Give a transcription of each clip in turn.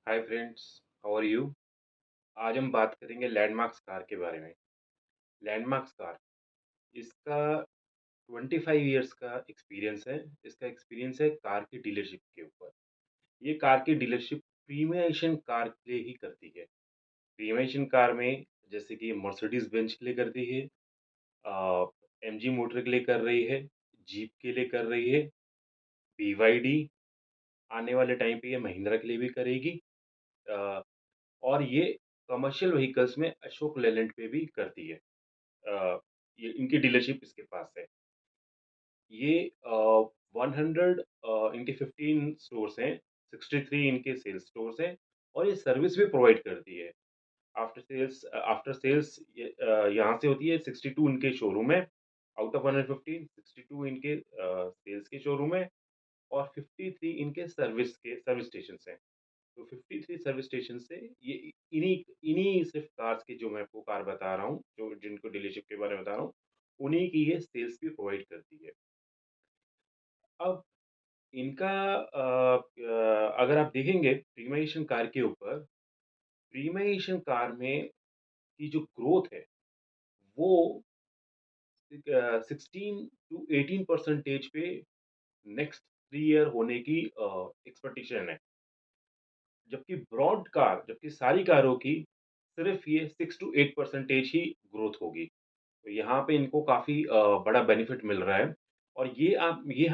Hi friends, how are you? आज हम बात करेंगे लैंडमार्क्स कार के बारे में। लैंडमार्क्स कार, इसका 25 इयर्स का एक्सपीरियंस है। इसका एक्सपीरियंस है कार की डीलरशिप के ऊपर। ये कार की डीलरशिप प्रीमियम कार के लिए ही करती है। प्रीमियम कार में जैसे कि मर्सिडीज बेंज के लिए करती है, एमजी मोटर के लिए कर रही है, जीप के लिए कर रही है, बीवाईडी आने वाले टाइम पे ये महिंद्रा के लिए भी करेगी। अ, और ये कमर्शियल व्हीकल्स में अशोक लेलैंड पे भी करती है। अ, ये इनकी डीलरशिप इसके पास है। ये 100 इनके 15 स्टोर्स हैं, 63 इनके सेल्स स्टोर्स हैं और ये सर्विस भी प्रोवाइड करती है। आफ्टर सेल्स यहाँ से होती है। 62 इनके शोरूम है, आउट ऑफ 115 62 इनके सेल्स के शोरूम है और 53 इनके सर्विस स्टेशंस हैं। तो 53 सर्विस स्टेशन से ये इन्हीं इन्हीं सिर्फ कार्स की, जो मैं आपको कार बता रहा हूँ, जो जिनको डीलरशिप के बारे में बता रहा हूँ, उन्हीं की ये सेल्स भी प्रोवाइड करती है। अब इनका अगर आप देखेंगे प्रीमियम कार के ऊपर, प्रीमियम कार में की जो ग्रोथ है वो 16 to 18% पे नेक्स्ट 3 ईयर होने की एक्सपेक्टेशन है। जबकि सारी कारों की सिर्फ ये 6 to 8% ही ग्रोथ होगी। तो यहाँ पे इनको काफ़ी बड़ा बेनिफिट मिल रहा है। और ये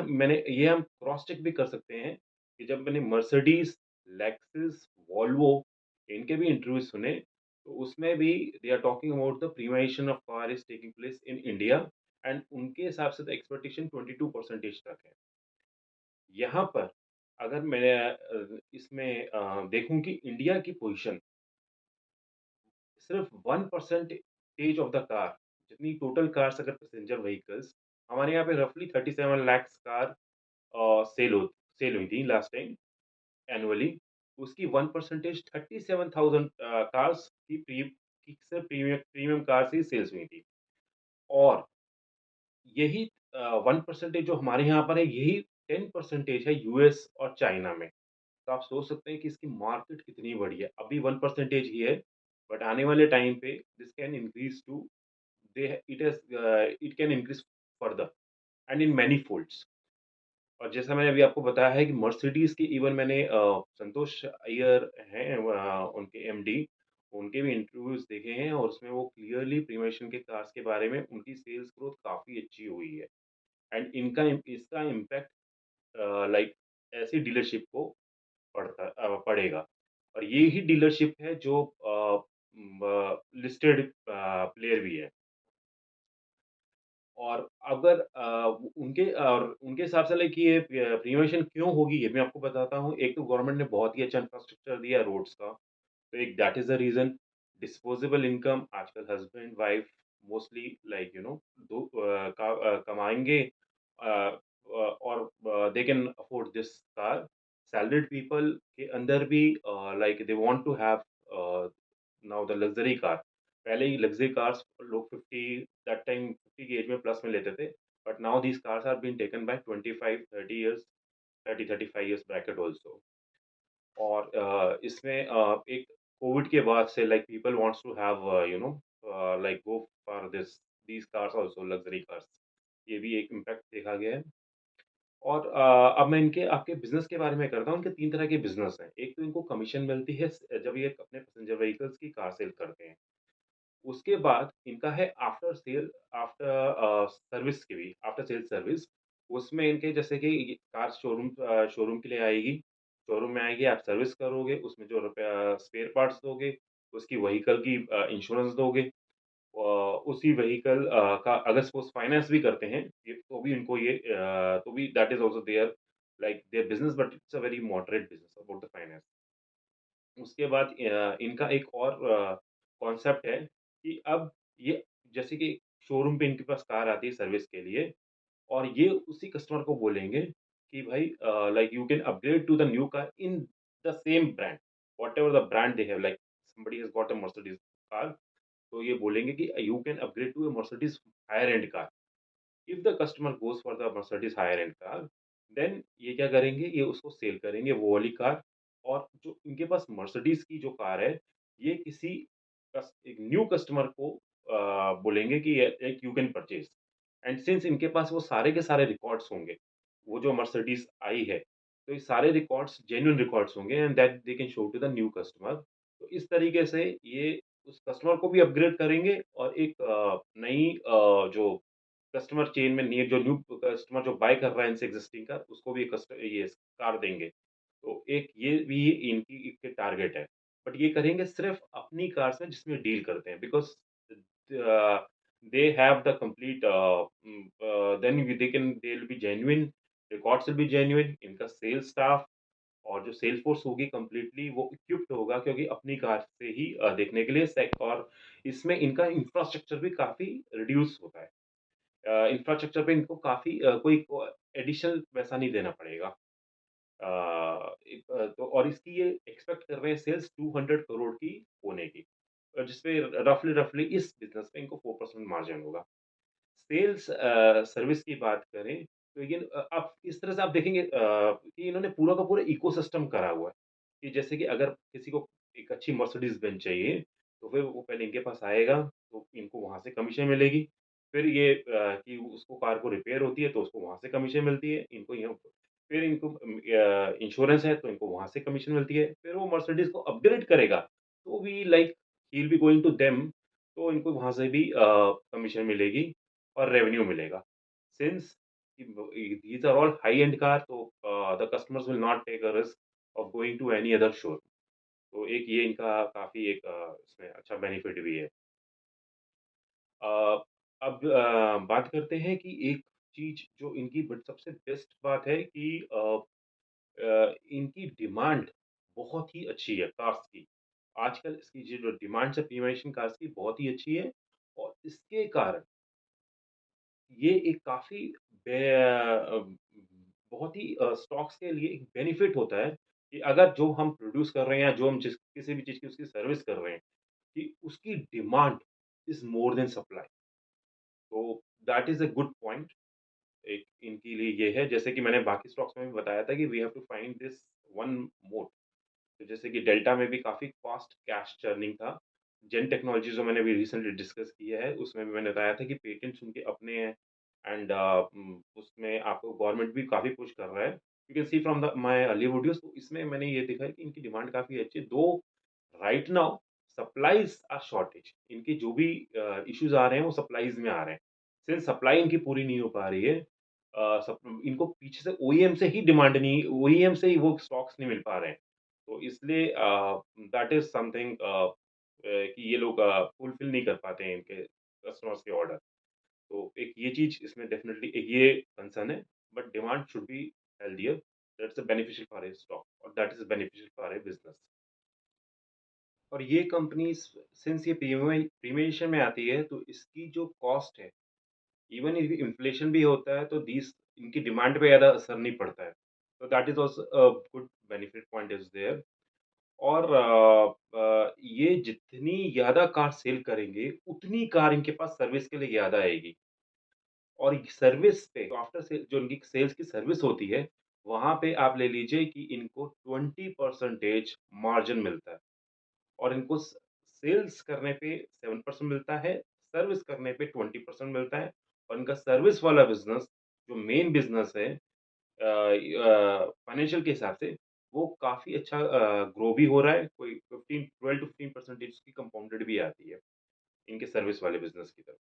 हम क्रॉस चेक भी कर सकते हैं कि जब मैंने मर्सिडीज़, लेक्सस, वोल्वो इनके भी इंटरव्यू सुने, तो उसमें भी they are talking about the premium of car is taking place in India and उनके हिसाब से तो एक्सपेक्टेशन 22% तक है। यहाँ पर अगर मैं इसमें देखूँ कि इंडिया की पोज़ीशन सिर्फ 1% ऑफ द कार, जितनी टोटल कार्स अगर पैसेंजर व्हीकल्स, हमारे यहाँ पे रफली 37 लैक्स कार सेल हो सेल हुई थी लास्ट टाइम एनुअली। उसकी 1% 37,000 कार्स की सिर्फ प्रीमियम कार से सेल्स हुई थी। और यही 1% जो हमारे यहाँ पर है, यही 10% है यूएस और चाइना में। तो आप सोच सकते हैं कि इसकी मार्केट कितनी बड़ी है। अभी 1% ही है, बट आने वाले टाइम पे this can increase to they it can increase further and in many folds. और जैसा मैंने अभी आपको बताया है कि मर्सिडीज़ की इवन मैंने संतोष अय्यर हैं उनके एमडी, उनके भी इंटरव्यूज़ देखे हैं और उसमें वो क्लियरली प्रीमियम के कार्स के बारे में उनकी सेल्स ग्रोथ काफ़ी अच्छी हुई है। एंड इसका इम्पैक्ट लाइक ऐसी डीलरशिप को पड़ेगा। और ये ही डीलरशिप है जो लिस्टेड प्लेयर भी है। और अगर उनके हिसाब से लाइक ये प्रीमियम क्यों होगी, ये मैं आपको बताता हूँ। एक तो गवर्नमेंट ने बहुत ही अच्छा इंफ्रास्ट्रक्चर दिया है रोड्स का, तो एक that is the reason. Disposable income आजकल हस्बैंड वाइफ मोस्टली लाइक कमाएँगे और they can afford this car. Salaried people के अंदर भी like they want to have now the luxury car. पहले ही लग्ज़री कार्स लोग 50 दैट टाइम 50 की एज में प्लस में लेते थे, but now these cars are being taken by 25, 30 years, 30-35 years bracket also। और इसमें एक कोविड के बाद से like people wants to have like go for these cars also, luxury cars. ये भी एक इम्पैक्ट देखा गया है। और अब मैं इनके आपके बिज़नेस के बारे में करता हूँ। इनके 3 तरह के बिज़नेस हैं। एक तो इनको कमीशन मिलती है जब ये अपने पैसेंजर व्हीकल्स की कार सेल करते हैं। उसके बाद इनका है सर्विस की भी, आफ्टर सेल सर्विस। उसमें इनके जैसे कि ये कार शोरूम के लिए आएगी, शोरूम में आएगी, आप सर्विस करोगे, उसमें जो स्पेयर पार्ट्स दोगे, उसकी व्हीकल की इंश्योरेंस दोगे। उसी व्हीकल का अगर सपोज़ फाइनेंस भी करते हैं, ये तो भी that is also there like their business, but it's a very moderate business about the finance. उसके बाद इनका एक और कॉन्सेप्ट है कि अब ये जैसे कि शोरूम पे इनके पास कार आती है सर्विस के लिए और ये उसी कस्टमर को बोलेंगे कि भाई like you can upgrade to the new car in the same brand, whatever the brand they have, like somebody has got a Mercedes car, तो ये बोलेंगे कि you can upgrade to a Mercedes higher end car. If the customer goes for the Mercedes higher end car, then ये क्या करेंगे, ये उसको cell करेंगे वो वाली कार। और जो इनके पास मर्सिडीज़ की जो कार है, ये किसी एक न्यू कस्टमर को बोलेंगे कि like you can purchase and since इनके पास वो सारे के सारे रिकॉर्ड्स होंगे, वो जो मर्सिडीज़ आई है, तो ये सारे रिकॉर्ड्स जेन्युइन रिकॉर्ड्स होंगे and that they can show to the new customer. तो इस तरीके से ये उस कस्टमर को भी अपग्रेड करेंगे और एक नई जो कस्टमर चेन में नहीं जो न्यू कस्टमर जो बाय कर रहा है इनसे एक्जिस्टिंग कार, उसको भी ये कार देंगे। तो एक ये भी इनकी एक टारगेट है। बट ये करेंगे सिर्फ़ अपनी कार से जिसमें डील करते हैं because they have the complete then they can they will be genuine, records will be genuine, इनका सेल्स स्टाफ और जो सेल्स फ़ोर्स होगी कंप्लीटली वो इक्विप्ड होगा क्योंकि अपनी कार से ही देखने के लिए सेक और इसमें इनका इंफ्रास्ट्रक्चर भी काफ़ी रिड्यूस होता है। इंफ्रास्ट्रक्चर पे इनको काफ़ी कोई एडिशनल पैसा नहीं देना पड़ेगा। तो और इसकी ये एक्सपेक्ट कर रहे हैं सेल्स 200 करोड़ की होने की। जिसपे रफली रफली इस बिज़नेस में इनको 4% मार्जिन होगा। सेल्स सर्विस की बात करें तो ये आप इस तरह से आप देखेंगे कि इन्होंने पूरा का पूरा इकोसिस्टम करा हुआ है, कि जैसे कि अगर किसी को एक अच्छी मर्सिडीज़ बेंज चाहिए, तो फिर वो पहले इनके पास आएगा, तो इनको वहाँ से कमीशन मिलेगी। फिर ये कि उसको कार को रिपेयर होती है, तो उसको वहाँ से कमीशन मिलती है, इनको यहाँ फिर इनको इंश्योरेंस है, तो इनको वहाँ से कमीशन मिलती है। फिर वो मर्सिडीज़ को अपग्रेड करेगा, तो भी like he will be going to them, तो इनको वहाँ से भी कमीशन मिलेगी और रेवेन्यू मिलेगा। Since these are all high-end car, so the customers will not take a risk of going to any other showroom. तो एक ये इनका काफ़ी एक इसमें अच्छा बेनिफिट भी है। अ, अब बात करते हैं कि एक चीज़ जो इनकी बट सबसे बेस्ट बात है कि इनकी डिमांड बहुत ही अच्छी है कार्स की। आजकल इसकी जो डिमांड्स है प्रीमियम कार्स की बहुत ही अच्छी है और इसके कारण ये एक काफ़ी बहुत ही स्टॉक्स के लिए एक बेनिफिट होता है कि अगर जो हम प्रोड्यूस कर रहे हैं या जो हम जिस किसी भी चीज़ की उसकी सर्विस कर रहे हैं, कि उसकी demand is more than supply. तो that is a good point. एक इनके लिए ये है, जैसे कि मैंने बाकी स्टॉक्स में भी बताया था कि we have to find this one more. तो जैसे कि डेल्टा में भी काफ़ी फ़ास्ट कैश चर्निंग था। जेन टेक्नोलॉजीज़ जो मैंने अभी रिसेंटली डिस्कस किया है, उसमें भी मैंने बताया था कि पेटेंट्स उनके अपने हैं एंड उसमें आपको गवर्नमेंट भी काफ़ी पुश कर रहा है। You can see from the my earlier videos, तो इसमें मैंने ये देखा है कि इनकी डिमांड काफ़ी अच्छी है। Though right now supplies are shortage, इनके जो भी इश्यूज़ आ रहे हैं, वो सप्लाइज़ में आ रहे हैं। सिंस सप्लाई इनकी पूरी नहीं हो पा रही है, सप इनको पीछे से ओईएम से ही डिमांड नहीं, ओईएम से ही वो स्टॉक्स नहीं मिल पा रहे हैं। तो इसलिए दैट इज़ समथिंग कि ये लोग फुलफ़िल नहीं कर पाते हैं इनके कस्टमर्स के ऑर्डर। तो एक ये चीज़ इसमें डेफ़िनिटली एक ये कंसर्न है, but demand should be healthier, that's a beneficial for a stock और that is beneficial for a business. और ये कंपनीज़ सिंस ये प्रीमियम में आती है, तो इसकी जो कॉस्ट है, इवन इफ इन्फ्लेशन भी होता है, तो दीज़ इनकी डिमांड पे ज़्यादा असर नहीं पड़ता है। तो that is also a good benefit point is there. और ये जितनी ज़्यादा कार सेल करेंगे, उतनी कार इनके पास सर्विस के लिए ज़्यादा आएगी। और सर्विस पे आफ्टर सेल जो इनकी सेल्स की सर्विस होती है, वहाँ पे आप ले लीजिए कि इनको 20% मार्जिन मिलता है और इनको सेल्स करने पे 7% मिलता है, सर्विस करने पे 20% मिलता है और इनका सर्विस वाला बिज़नेस जो मेन बिज़नेस है फाइनेंशियल के हिसाब से वो काफ़ी अच्छा ग्रो भी हो रहा है, कोई 15 12 टू 15% इसकी कंपाउंडेड भी आती है, इनके सर्विस वाले बिज़नेस की तरफ।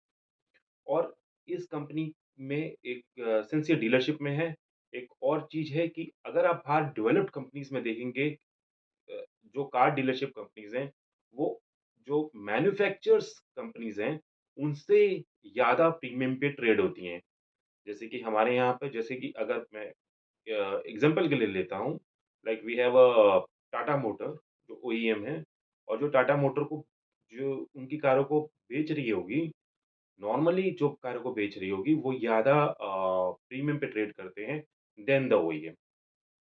और इस कंपनी में एक सिंस ये डीलरशिप में है, एक और चीज़ है कि अगर आप बाहर डेवलप्ड कंपनीज़ में देखेंगे जो कार डीलरशिप कंपनीज़ हैं, वो जो मैन्युफैक्चर्स कंपनीज़ हैं, उनसे ज़्यादा प्रीमियम पे ट्रेड होती हैं। जैसे कि हमारे यहाँ पे जैसे कि अगर मैं एग्ज़ाम्पल के लिए लेता हूँ, like we have Tata motor जो ओईएम है और जो टाटा मोटर को जो उनकी कारों को बेच रही होगी, नॉर्मली जो कारों को बेच रही होगी, वो ज़्यादा प्रीमियम पे ट्रेड करते हैं then the OEM.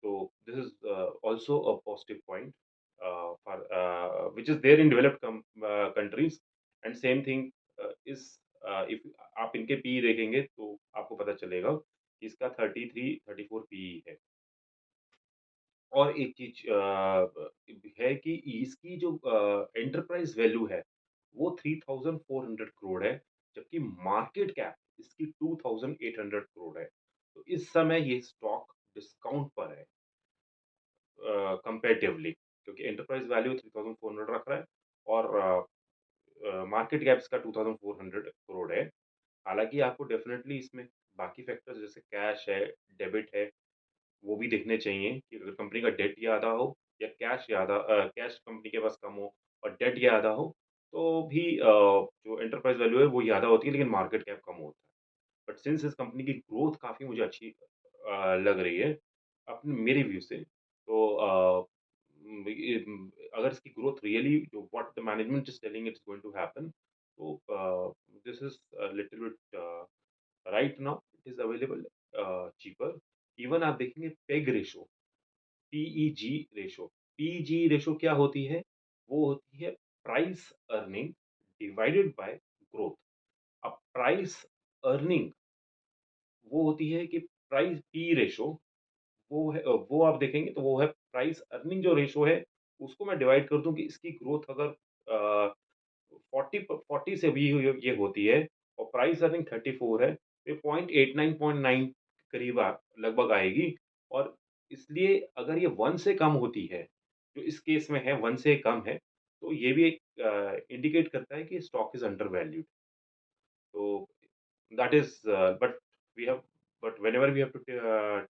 So this is also a positive point for which is there in developed countries and same thing is if आप इनके पीई देखेंगे तो आपको पता चलेगा कि इसका 33 34 पीई है। और एक चीज़ है कि इसकी जो एंटरप्राइज़ वैल्यू है, वो 3400 करोड़ है, जबकि मार्केट कैप इसकी 2800 करोड़ है। तो इस समय ये स्टॉक डिस्काउंट पर है कंपैरेटिवली, क्योंकि एंटरप्राइज़ वैल्यू 3400 रख रहा है और मार्केट कैप इसका 2400 करोड़ है। हालाँकि आपको डेफ़िनेटली इसमें बाकी फैक्टर्स जैसे कैश है, डेबिट है, वो भी देखने चाहिए कि अगर कंपनी का डेट ज़्यादा हो या कैश कंपनी के पास कम हो और डेट ज़्यादा हो, तो भी जो एंटरप्राइज़ वैल्यू है वो ज़्यादा होती है, लेकिन मार्केट कैप कम होता है। बट सिंस इस कंपनी की ग्रोथ काफ़ी मुझे अच्छी लग रही है, अपने मेरे व्यू से, तो अगर इसकी ग्रोथ रियली जो what the management is telling it's going to happen, तो this is a little bit right now it is available cheaper. Even आप देखेंगे PEG ratio, PEG ratio. PEG ratio क्या होती है? वो होती है price earning divided by growth. अब प्राइस अर्निंग वो होती है कि प्राइस पी रेशियो, वो आप देखेंगे तो वो है प्राइस अर्निंग जो रेशियो है, उसको मैं डिवाइड कर दूँ कि इसकी ग्रोथ अगर 40 से भी ये होती है और प्राइस अर्निंग 34 है, तो ये 0.89 0.9 करीब लगभग आएगी और इसलिए अगर ये 1 से कम होती है, जो इस केस में है 1 से कम है, तो ये भी एक इंडिकेट करता है कि stock is under valued. So that is, but whenever we have to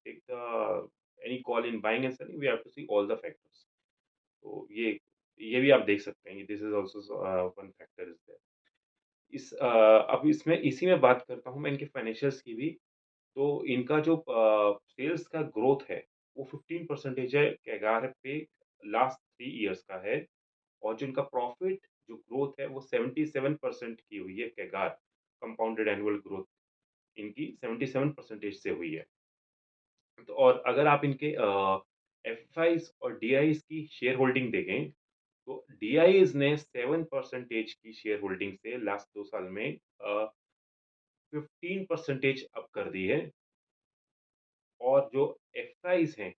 take the any call in buying and selling, we have to see all the factors. तो ये भी आप देख सकते हैं कि this is also one factor is there. अब इसमें इसी में बात करता हूँ मैं इनके फाइनेंशियल्स की भी। तो इनका जो सेल्स का ग्रोथ है वो 15% है कैगार पे लास्ट 3 इयर्स का है और जो इनका प्रॉफिट जो ग्रोथ है वो 77% की हुई है कैगार कंपाउंडेड एनुअल ग्रोथ इनकी 77% से हुई है। तो और अगर आप इनके एफआईज़ और डीआईज़ की शेयर होल्डिंग देखें, तो डीआईज़ ने 7% की शेयर होल्डिंग से लास्ट 2 साल में 15% अप कर दी है और जो एफआईज़ हैं,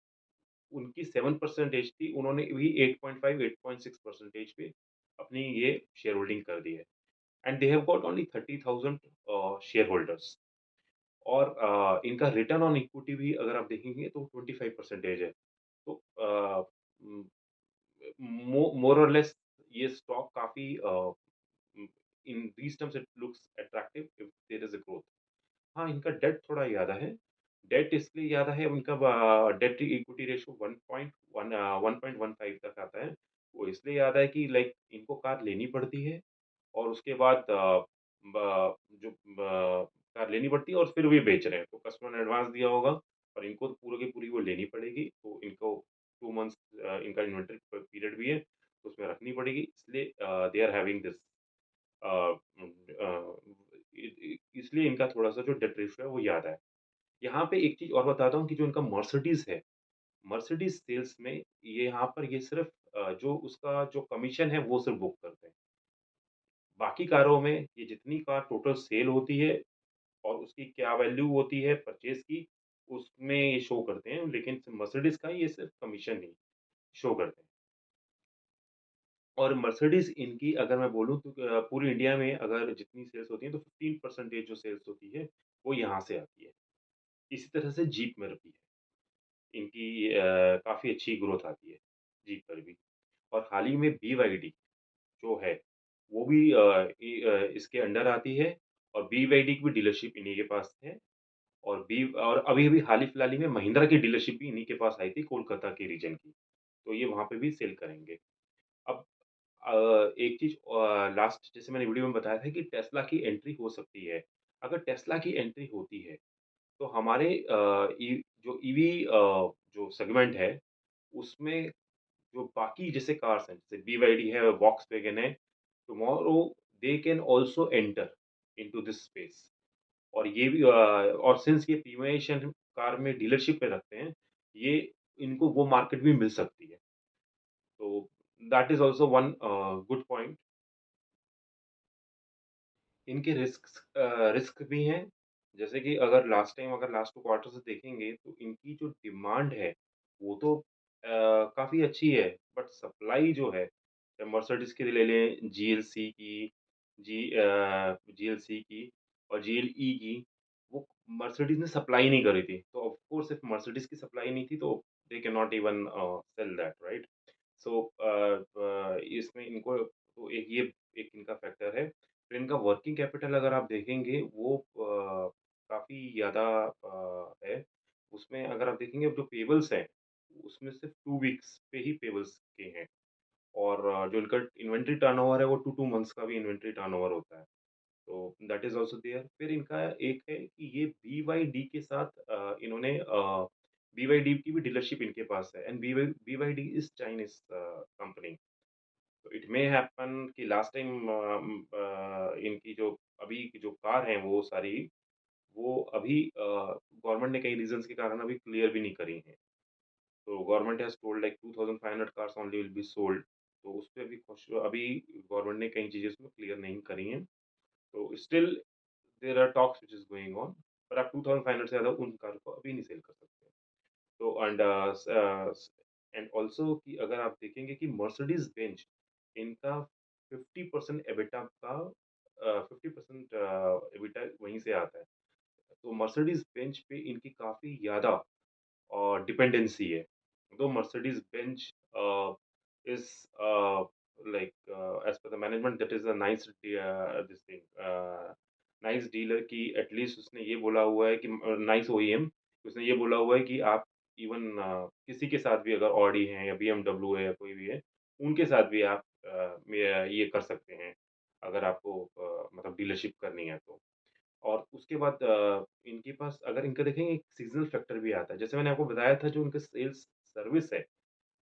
उनकी 7% थी, उन्होंने भी 8.5 8.6% पे अपनी ये शेयर होल्डिंग कर दी है and they have got only 30,000 share holders. और इनका रिटर्न ऑन इक्विटी भी अगर आप देखेंगे तो 25% है। तो उम, मोर और लेस ये स्टॉक काफ़ी in these terms it looks attractive if there is a growth. हाँ, इनका डेट थोड़ा ज़्यादा है। डेट इसलिए ज़्यादा है उनका डेट टू इक्विटी रेशियो 1.15 तक आता है। वो इसलिए ज़्यादा है कि लाइक इनको कार लेनी पड़ती है और उसके बाद ब जो ब कार लेनी पड़ती है और फिर वे बेच रहे हैं। तो कस्टमर ने एडवांस दिया होगा और इनको तो पूरी की पूरी वो लेनी पड़ेगी। तो इनको 2 मंथ्स इनका इन्वेंटरी पीरियड भी है, तो उसमें रखनी पड़ेगी। इसलिए they are having this uh, uh, इ इ इसलिए इनका थोड़ा-सा जो डेट रेशियो है वो ज़्यादा है। यहाँ पे एक चीज़ और बताता हूँ कि जो इनका मर्सिडीज़ है, मर्सिडीज़ सेल्स में ये यहाँ पर ये सिर्फ़ जो उसका जो कमीशन है वो सिर्फ़ बुक करते हैं। बाकी कारों में ये जितनी कार टोटल सेल होती है और उसकी क्या वैल्यू होती है परचेज़ की, उसमें ये शो करते हैं, लेकिन मर्सिडीज़ का ये सिर्फ़ कमीशन ही शो करते हैं। और मर्सिडीज़ इनकी अगर मैं बोलूँ तो पूरी इंडिया में अगर जितनी सेल्स होती है तो 15% जो सेल्स होती है, वो यहाँ से आती है। इसी तरह से जीप में भी है। इनकी काफ़ी अच्छी ग्रोथ आती है, जीप पर भी। और हाल ही में बीवाईडी जो है, वो भी इसके अंडर आती है और बीवाईडी की भी डीलरशिप इन्हीं के पास है और अभी-अभी हाल ही में महिंद्रा की डीलरशिप भी इन्हीं के पास आई थी कोलकाता के रीजन की। तो ये वहाँ पे भी सेल करेंगे। अब एक चीज़ लास्ट जैसे मैंने वीडियो में बताया था कि टेस्ला की एंट्री हो सकती है। अगर टेस्ला की एंट्री होती है, तो हमारे जो ईवी जो सेगमेंट है, उसमें जो बाकी जैसे कार्स हैं, जैसे बीवाईडी है, वॉक्सवैगन है, tomorrow they can also enter into this space और ये भी और सिंस ये प्रीमियम कार में डीलरशिप पे रखते हैं, ये इनको वो मार्केट भी मिल सकती है। तो that is also one good point. इनके रिस्क भी हैं, जैसे कि अगर लास्ट 2 क्वार्टर से देखेंगे तो इनकी जो डिमांड है, वो तो काफ़ी अच्छी है, बट सप्लाई जो है, मर्सिडीज़ की ले लें, जीएलसी की और जीएलई की, वो मर्सिडीज़ ने सप्लाई नहीं करी थी। तो ऑफ़ कोर्स इफ मर्सिडीज़ की सप्लाई नहीं थी तो they can not even sell that, right? So इसमें इनको तो एक इनका फैक्टर है। फिर इनका वर्किंग कैपिटल अगर आप देखेंगे वो काफ़ी ज़्यादा है। उसमें अगर आप देखेंगे जो पेबल्स हैं, उसमें सिर्फ़ 2 वीक्स पे ही पेबल्स के हैं और जो इनका इन्वेंटरी टर्नओवर है वो 2 मंथ्स का भी इन्वेंटरी टर्नओवर होता है। तो दैट इज़ ऑल्सो देयर। फिर इनका एक है कि ये बीवाईडी के साथ इन्होंने बीवाईडी की भी डीलरशिप इनके पास है and BYD is Chinese company. तो इट मे हैपन कि लास्ट टाइम इनकी जो अभी की जो कार हैं वो सारी, वो अभी गवर्नमेंट ने कई रीज़न्स के कारण अभी क्लियर भी नहीं करी हैं। तो government has told like 2500 cars only will be sold. तो उसपे अभी गवर्नमेंट ने कई चीज़ें उसमें क्लियर नहीं करी हैं। तो still there are talks which is going on, पर आप 2500 से ज़्यादा उन कार को अभी नहीं सेल कर सकते। तो एंड ऑल्सो कि अगर आप देखेंगे कि मर्सिडीज़ बेंज इनका 50% एबिटा का 50% एबिटा वहीं से आता है। तो मर्सिडीज़ बेंज पे इनकी काफ़ी ज़्यादा डिपेंडेंसी है. Though Mercedes-Benz is like as per the management that is a nice this thing nice dealer कि at least उसने ये बोला हुआ है कि nice OEM उसने ये बोला हुआ है कि आप इवन किसी के साथ भी अगर ऑडी है या BMW है या कोई भी है उनके साथ भी आप ये कर सकते हैं अगर आपको मतलब डीलरशिप करनी है तो और उसके बाद इनके पास अगर इनका देखेंगे एक सीज़नल फैक्टर भी आता है। जैसे मैंने आपको बताया था जो इनका सेल्स सर्विस है,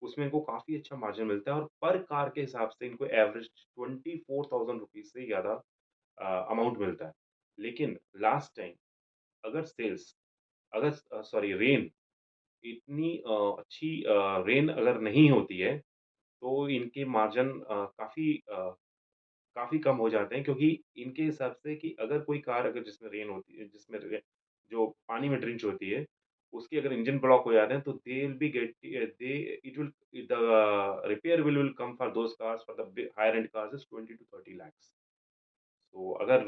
उसमें इनको काफ़ी अच्छा मार्जिन मिलता है और पर कार के हिसाब से इनको एवरेज 24,000 रुपीज़ से ज़्यादा अमाउंट मिलता है। लेकिन लास्ट टाइम अगर सेल्स अगर सॉरी रेन इतनी अच्छी रेन अगर नहीं होती है, तो इनके मार्जिन काफ़ी कम हो जाते हैं क्योंकि इनके हिसाब से कि अगर कोई कार अगर जिसमें रेन होती है जिसमें रे जो पानी में ड्रिंच होती है, उसके अगर इंजन ब्लॉक हो जाते हैं तो they will be get they it will the repair will come for those cars for the higher end cars is 20 to 30 lakhs. तो अगर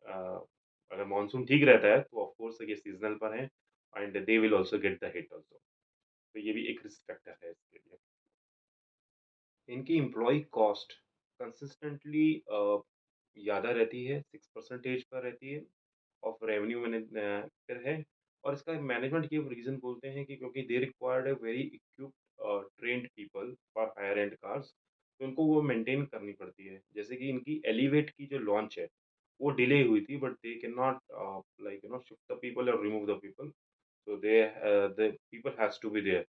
अ, अगर मानसून ठीक रहता है तो ऑफ कोर्स ये सीज़नल पर है and they will also get the hit also. तो ये भी एक रिस्क फैक्टर है इसके लिए। इनकी एम्प्लॉयी कॉस्ट कंसिस्टेंटली ज़्यादा रहती है, 6% पर रहती है ऑफ रेवेन्यू मैंने फिर है और इसका मैनेजमेंट ये रीज़न बोलते हैं कि क्योंकि they required a very equipped trained people for higher end cars, तो इनको वो मेंटेन करनी पड़ती है। जैसे कि इनकी एलिवेट की जो लॉन्च है, वो डिले हुई थी but they can not like shift the people और रिमूव द पीपल। तो the people has to be there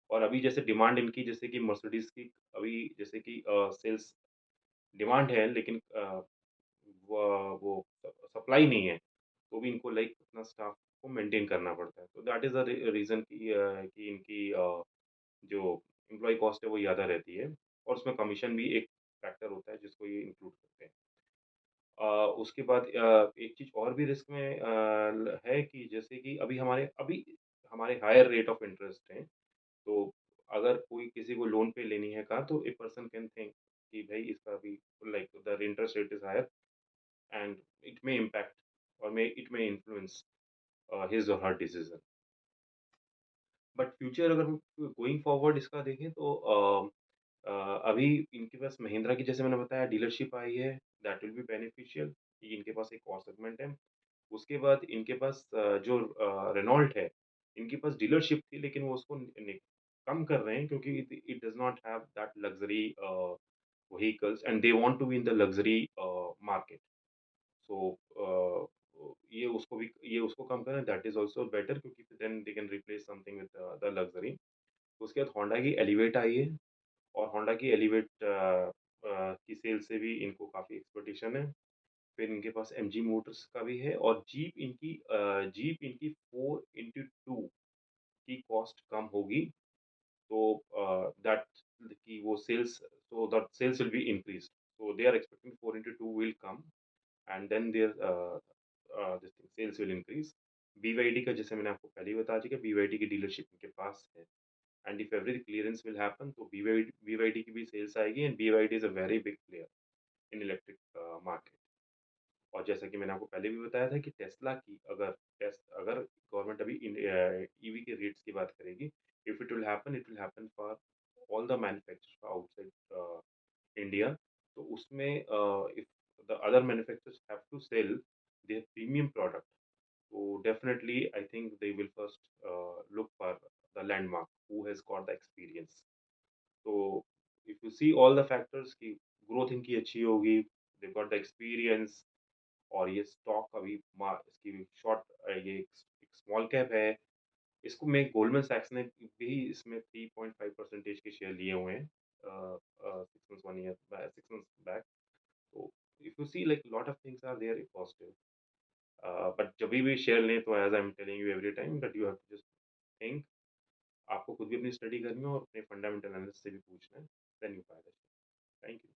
और अभी जैसे डिमांड इनकी जैसे कि मर्सिडीज़ की अभी जैसे कि सेल्स डिमांड है लेकिन वो सप्लाई नहीं है, तो भी इनको लाइक अपना स्टाफ को मेंटेन करना पड़ता है। तो दैट इज़ द रीज़न कि इनकी जो एम्प्लॉयी कॉस्ट है वो ज़्यादा रहती है और उसमें कमीशन भी एक फैक्टर होता है जिसको ये इंक्लूड करते हैं। उसके बाद एक चीज़ और भी रिस्क में है कि जैसे कि अभी हमारे हायर रेट ऑफ इंटरेस्ट है, तो अगर कोई किसी को लोन पे लेनी है कार तो ए पर्सन कैन थिंक कि भाई इसका अभी like the interest rate is higher and it may impact or may it may influence his or her decision. But future अगर हम गोइंग फॉरवर्ड इसका देखें तो अ, अभी इनके पास महिंद्रा की जैसे मैंने बताया डीलरशिप आई है, दैट विल बी बेनिफिशियल कि इनके पास एक और सेगमेंट है। उसके बाद इनके पास जो रेनॉल्ट है, इनके पास डीलरशिप थी लेकिन वो उसको कम कर रहे हैं क्योंकि it it does not have that luxury vehicles and they want to be in the luxury market. So ये उसको कम करें दैट इज़ आल्सो बेटर क्योंकि then they can replace something with the luxury. उसके बाद होंडा की elevate आई है और होंडा की एलिवेट की सेल से भी इनको काफ़ी एक्सपेक्टेशन है। फिर इनके पास एमजी मोटर्स का भी है और जीप इनकी 4 इंटू 2 की कॉस्ट कम होगी तो दैट कि वो sales so that sales will be increased so they are expecting 4 into 2 will come and then there this thing sales will increase BYD का जैसे मैंने आपको पहले ही बता दिया कि बीवाईडी की डीलरशिप इनके पास है and if every clearance will happen तो BYD की भी सेल्स आएगी and BYD is a very big player in electric market. और जैसा कि मैंने आपको पहले भी बताया था कि टेस्ला की अगर गवर्नमेंट अभी ईवी के रेट्स की बात करेगी, it will happen for all the manufacturers outside India. तो उसमें if the other manufacturers have to sell their premium product, so definitely, I think they will first look for the landmark who has got the experience. So if you see all the factors की growth इनकी अच्छी होगी, they've got the experience और ये stock अभी इसकी short ये एक स्मॉल कैप है। इसको मैं गोल्डमैन सैक्स ने भी इसमें 3.5% के शेयर लिए हुए हैं 6 months बैक। तो if you see like lot of things are there positive, but जभी भी शेयर लें तो as I am telling you every time that you have to just think, आपको खुद भी अपनी स्टडी करनी है और अपने फंडामेंटल एनालिसिस से भी पूछना है, then you buy that. Thank you.